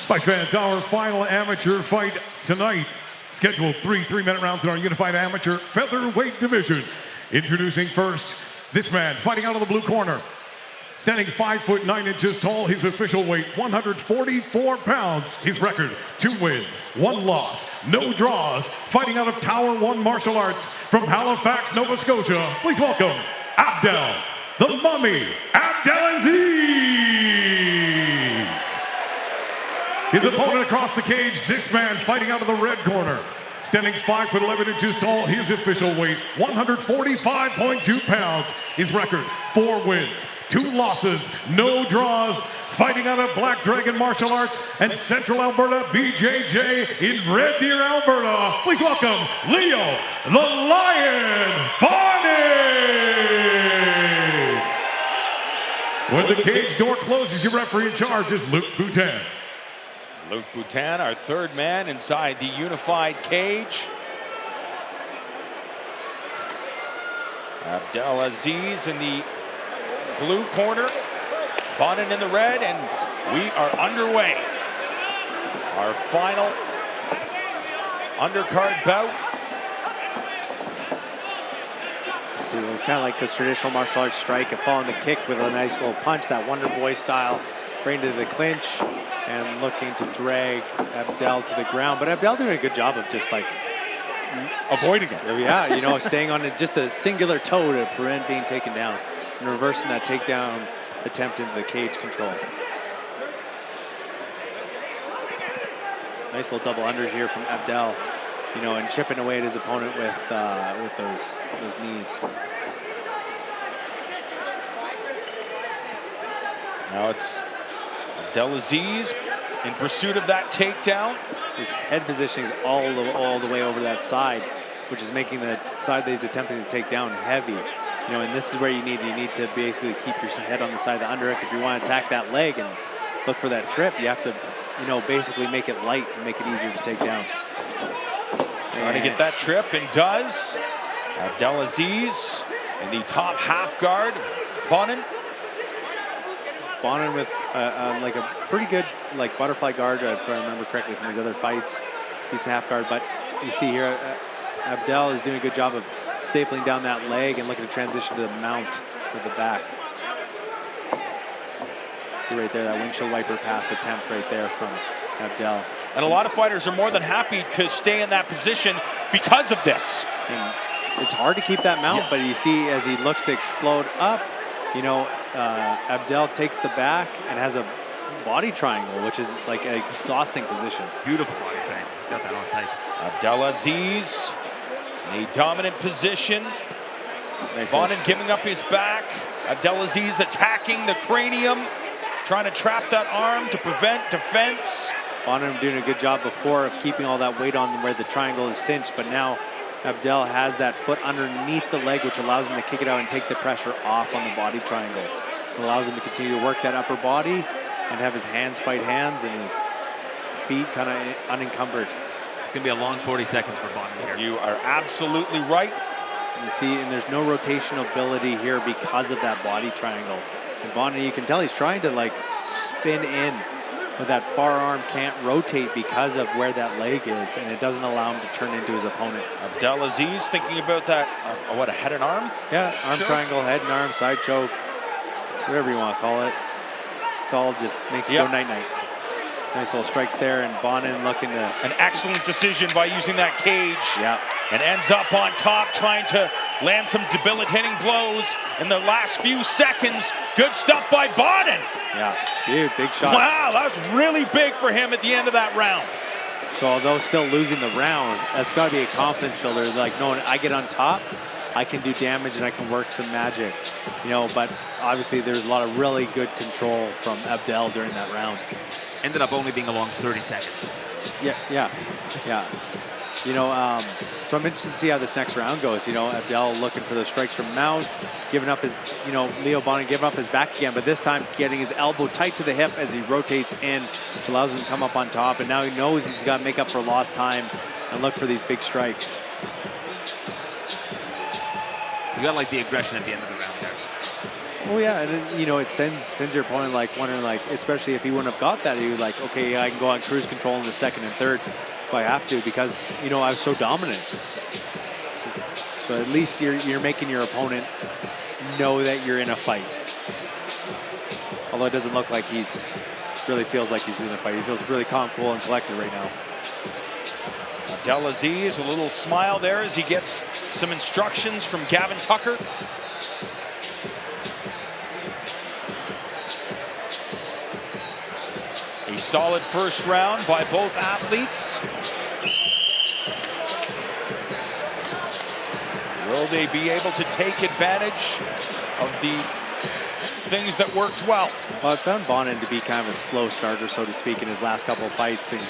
Fight fans, our final amateur fight tonight. Scheduled three-minute rounds in our unified amateur featherweight division. Introducing first, this man fighting out of the blue corner. Standing 5'9" tall, his official weight 144 pounds. His record, 2 wins, 1 loss, no draws. Fighting out of Tower 1 Martial Arts from Halifax, Nova Scotia. Please welcome Abdel, the Mummy, Abdelaziz. His opponent across the cage, this man fighting out of the red corner. Standing 5'11" tall, his official weight 145.2 pounds. His record, 4 wins, 2 losses, no draws. Fighting out of Black Dragon Martial Arts and Central Alberta BJJ in Red Deer, Alberta. Please welcome Leo the Lion Bonin. When the cage door closes, your referee in charge is Luke Boutin. Luke Boutin, our third man inside the unified cage. Abdelaziz in the blue corner, Bonin in the red, and we are underway. Our final undercard bout. See, it was kind of like this traditional martial arts strike and following the kick with a nice little punch, that Wonder Boy style, right into the clinch, and looking to drag Abdel to the ground. But Abdel doing a good job of just like avoiding it. Yeah, you know, staying on just a singular toe to prevent being taken down and reversing that takedown attempt into the cage control. Nice little double unders here from Abdel, you know, and chipping away at his opponent with those knees. Now it's Abdelaziz in pursuit of that takedown. His head positioning is all the way over that side, which is making the side that he's attempting to take down heavy. You know, and this is where you need to basically keep your head on the side of the underhook. If you want to attack that leg and look for that trip, you have to, you know, basically make it light and make it easier to take down. Trying to get that trip, and does. Abdelaziz in the top half guard. Bonin with like a pretty good like butterfly guard, if I remember correctly from his other fights. Decent half guard, but you see here, Abdel is doing a good job of stapling down that leg and looking to transition to the mount with the back. See right there, that windshield wiper pass attempt right there from Abdel. And a lot of fighters are more than happy to stay in that position because of this. And it's hard to keep that mount, but you see as he looks to explode up, you know, Abdel takes the back and has a body triangle, which is like an exhausting position. Beautiful body triangle. He's got that on tight. Abdelaziz in a dominant position. Nice. Bonin giving up his back. Abdelaziz attacking the cranium, trying to trap that arm to prevent defense. Bonin doing a good job before of keeping all that weight on where the triangle is cinched, but now Abdel has that foot underneath the leg, which allows him to kick it out and take the pressure off on the body triangle. It allows him to continue to work that upper body and have his hands fight hands and his feet kind of unencumbered. It's going to be a long 40 seconds for Bonin here. You are absolutely right. And see, and there's no rotational ability here because of that body triangle. And Bonin, you can tell he's trying to like spin in, but that far arm can't rotate because of where that leg is, and it doesn't allow him to turn into his opponent. Abdelaziz thinking about that, what, a head and arm? Yeah, arm triangle, head and arm, side choke, whatever you want to call it. It's all just makes you go night-night. Nice little strikes there, and Bonin looking to... An excellent decision by using that cage. Yeah. And ends up on top, trying to land some debilitating blows in the last few seconds. Good stuff by Bonin. Yeah, dude, big shot. Wow, that was really big for him at the end of that round. So although still losing the round, that's got to be a confidence builder. Like, knowing I get on top, I can do damage and I can work some magic. You know, but obviously there's a lot of really good control from Abdel during that round. Ended up only being a long 30 seconds. Yeah. You know, so I'm interested to see how this next round goes. You know, Abdel looking for the strikes from mount, giving up his, you know, Leo Bonin giving up his back again, but this time getting his elbow tight to the hip as he rotates in, which allows him to come up on top. And now he knows he's got to make up for lost time and look for these big strikes. You got like the aggression at the end of the round there. Oh yeah, and then, you know, it sends your opponent like wondering, like, especially if he wouldn't have got that, he was like, okay, I can go on cruise control in the second and third if I have to, because, you know, I was so dominant. So at least you're making your opponent know that you're in a fight. Although it doesn't look like really feels like he's in a fight. He feels really calm, cool, and collected right now. Abdelaziz, a little smile there as he gets some instructions from Gavin Tucker. A solid first round by both athletes. Will they be able to take advantage of the things that worked well? Well, I found Bonin to be kind of a slow starter, so to speak, in his last couple of fights, and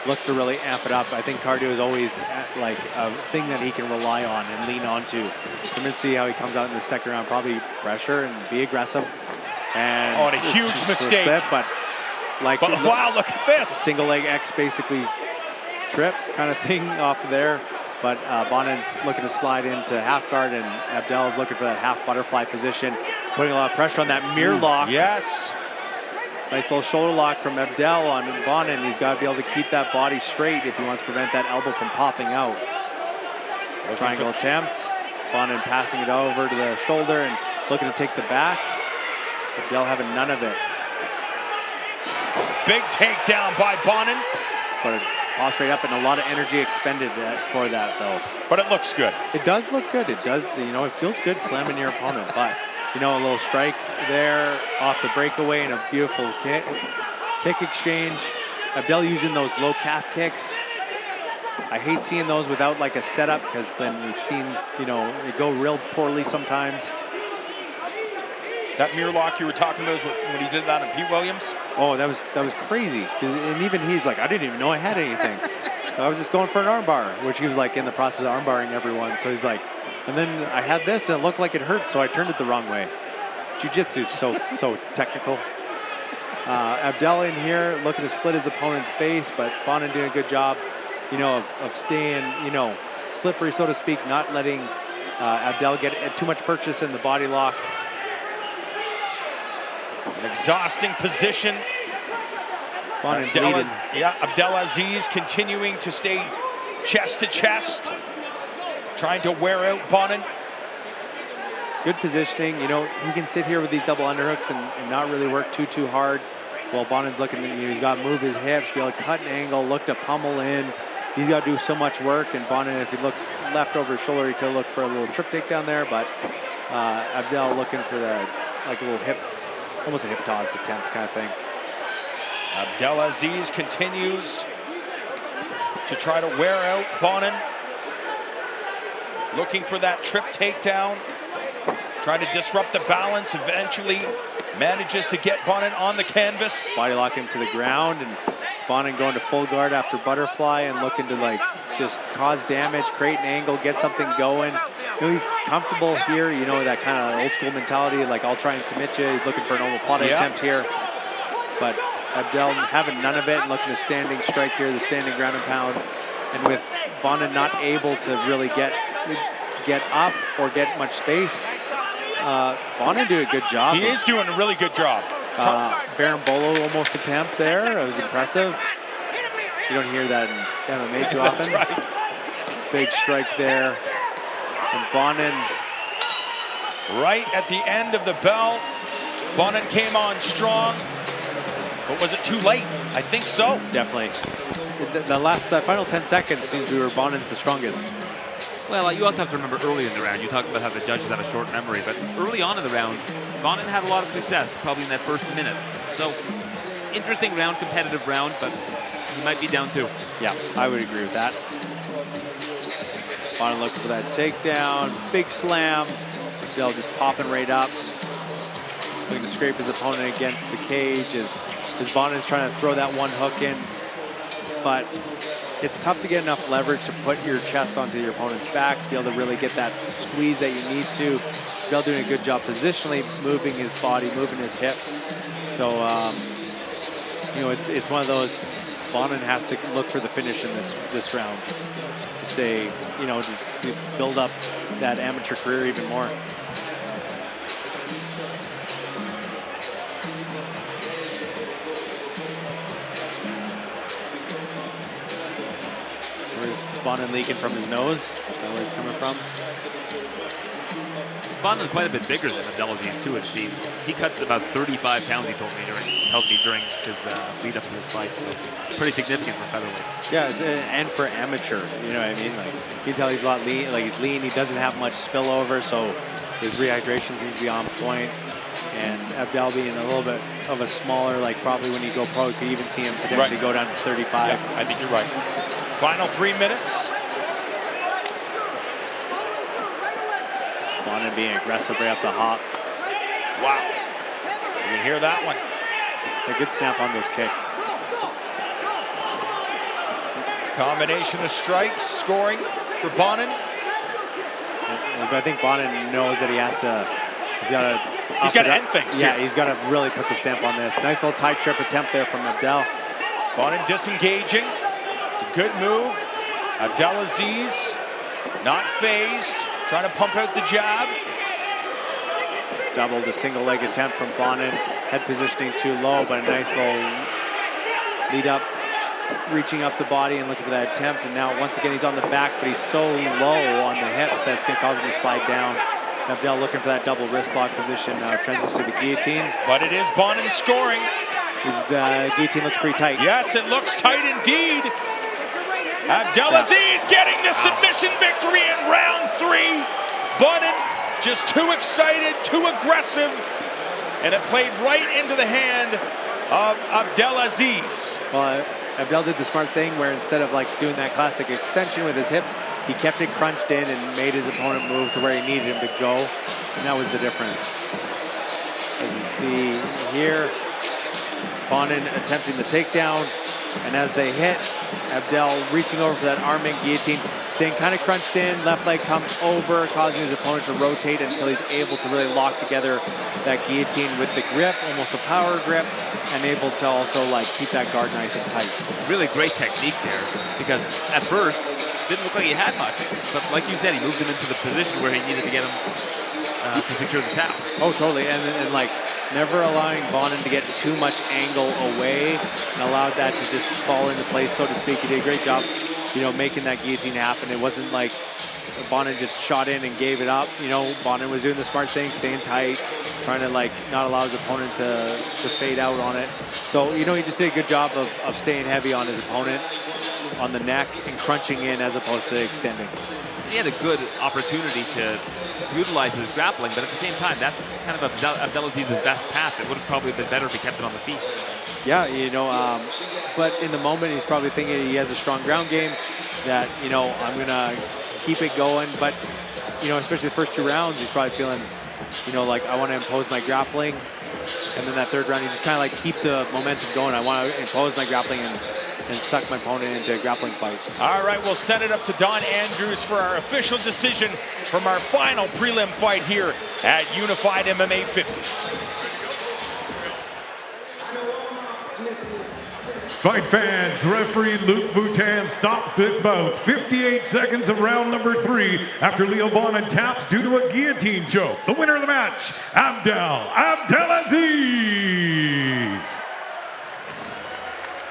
looks to really amp it up. I think cardio is always like a thing that he can rely on and lean onto. I'm going to see how he comes out in the second round. Probably pressure and be aggressive. And oh, and a huge mistake. But wow, look at this. Single leg X basically trip kind of thing off of there. But Bonin's looking to slide into half guard, and Abdel is looking for that half butterfly position, putting a lot of pressure on that mirror lock. Yes. Nice little shoulder lock from Abdel on Bonin. He's got to be able to keep that body straight if he wants to prevent that elbow from popping out. Triangle attempt. Bonin passing it over to the shoulder and looking to take the back. Abdel having none of it. Big takedown by Bonin. But it pops right up, and a lot of energy expended for that, though. But it looks good. It does look good. It does, you know, it feels good slamming your opponent. But, you know, a little strike there off the breakaway and a beautiful kick exchange. Abdel using those low calf kicks. I hate seeing those without like a setup, because then we've seen, you know, it go real poorly sometimes. That mirror lock you were talking about when he did that on Pete Williams? Oh, that was crazy. And even he's like, I didn't even know I had anything. I was just going for an armbar, which he was like in the process of armbarring everyone. So he's like, and then I had this and it looked like it hurt, so I turned it the wrong way. Jiu-jitsu is so technical. Abdel in here looking to split his opponent's face, but Bonin doing a good job, you know, of staying, you know, slippery, so to speak, not letting Abdel get too much purchase in the body lock. An exhausting position. Abdelaziz continuing to stay chest to chest, trying to wear out Bonin. Good positioning. You know, he can sit here with these double underhooks and not really work too hard. While Bonin's looking at you, he's got to move his hips, be able to cut an angle, look to pummel in. He's got to do so much work. And Bonin, if he looks left over his shoulder, he could look for a little trip takedown there. But Abdel looking for the like a little hip. Almost a hip toss attempt kind of thing. Abdelaziz continues to try to wear out Bonin. Looking for that trip takedown. Trying to disrupt the balance. Eventually manages to get Bonin on the canvas. Body lock him to the ground, and Bonin going to full guard after butterfly and looking to like just cause damage, create an angle, get something going. You know, he's comfortable here, you know, that kind of old school mentality, like I'll try and submit you. He's looking for an omoplata attempt here. But Abdel having none of it and looking to standing strike here, the standing ground and pound. And with Bonin not able to really get up or get much space, Bonin doing a good job. He is doing a really good job. Berimbolo almost attempt there. It was impressive. You don't hear that in MMA too often. Right. Big strike there. And Bonin. Right at the end of the bell, Bonin came on strong. But was it too late? I think so. Definitely. That final 10 seconds seems to be where Bonin's the strongest. Well, you also have to remember early in the round, you talked about how the judges have a short memory, but early on in the round, Bonin had a lot of success, probably in that first minute. So, interesting round, competitive round, but he might be down too. Yeah, I would agree with that. Bonin looking for that takedown, big slam. Abdel just popping right up. Looking to scrape his opponent against the cage as Bonin's trying to throw that one hook in. But it's tough to get enough leverage to put your chest onto your opponent's back, to be able to really get that squeeze that you need to. Abdel doing a good job positionally, moving his body, moving his hips. So, you know, it's one of those, Bonin has to look for the finish in this round to stay, you know, to build up that amateur career even more. Bonin leaking from his nose. That's where he's coming from. Bonin quite a bit bigger than Abdelaziz too, it seems. He cuts about 35 pounds, he tells me during his lead up to his fight. So pretty significant for featherweight. Yeah, and for amateur, you know what I mean? Like, you can tell he's a lot lean, like he's lean, he doesn't have much spillover, so his rehydration seems to be on point. And Abdel being a little bit of a smaller, like probably when you go pro, you could even see him potentially go down to 35. Yeah, I think you're right. Final 3 minutes. Bonin being aggressive right off the hop. Wow. You can hear that one. A good snap on those kicks. Combination of strikes, scoring for Bonin. But I think Bonin knows that he's got to end things. Yeah, he's got to really put the stamp on this. Nice little tie trip attempt there from Abdel. Bonin disengaging. Good move. Abdelaziz not phased. Trying to pump out the jab. Doubled the single leg attempt from Bonin. Head positioning too low, but a nice little lead up, reaching up the body and looking for that attempt. And now once again he's on the back, but he's so low on the hips that's going to cause him to slide down. Abdel looking for that double wrist lock position. Transitions to the guillotine. But it is Bonin scoring. The guillotine looks pretty tight. Yes, it looks tight indeed. Abdelaziz getting the submission victory in round 3. Bonin just too excited, too aggressive, and it played right into the hand of Abdelaziz. Well, Abdel did the smart thing where instead of like doing that classic extension with his hips, he kept it crunched in and made his opponent move to where he needed him to go, and that was the difference. As you see here, Bonin attempting the takedown, and as they hit, Abdel reaching over for that arm-in guillotine, staying kind of crunched in, left leg comes over, causing his opponent to rotate until he's able to really lock together that guillotine with the grip, almost a power grip, and able to also like keep that guard nice and tight. Really great technique there, because at first, didn't look like he had much, but like you said, he moved him into the position where he needed to get him to secure the tap. Oh, totally, and like, never allowing Bonin to get too much angle away and allowed that to just fall into place, so to speak. He did a great job, you know, making that guillotine happen. It wasn't like Bonin just shot in and gave it up. You know, Bonin was doing the smart thing, staying tight, trying to like not allow his opponent to fade out on it. So, you know, he just did a good job of staying heavy on his opponent, on the neck, and crunching in as opposed to extending. He had a good opportunity to utilize his grappling, but at the same time, that's kind of Abdelaziz's best path. It would have probably been better if he kept it on the feet. Yeah, you know, but in the moment, he's probably thinking he has a strong ground game, that, you know, I'm going to keep it going. But, you know, especially the first 2 rounds, he's probably feeling, you know, like, I want to impose my grappling. And then that 3rd round, you just kind of like keep the momentum going. I want to impose my grappling and suck my opponent into a grappling fight. All right, we'll send it up to Don Andrews for our official decision from our final prelim fight here at Unified MMA 50. Fight fans, referee Luke Boutin stops this bout. 58 seconds of round number 3 after Leo Bonin taps due to a guillotine choke. The winner of the match, Abdel Abdelaziz.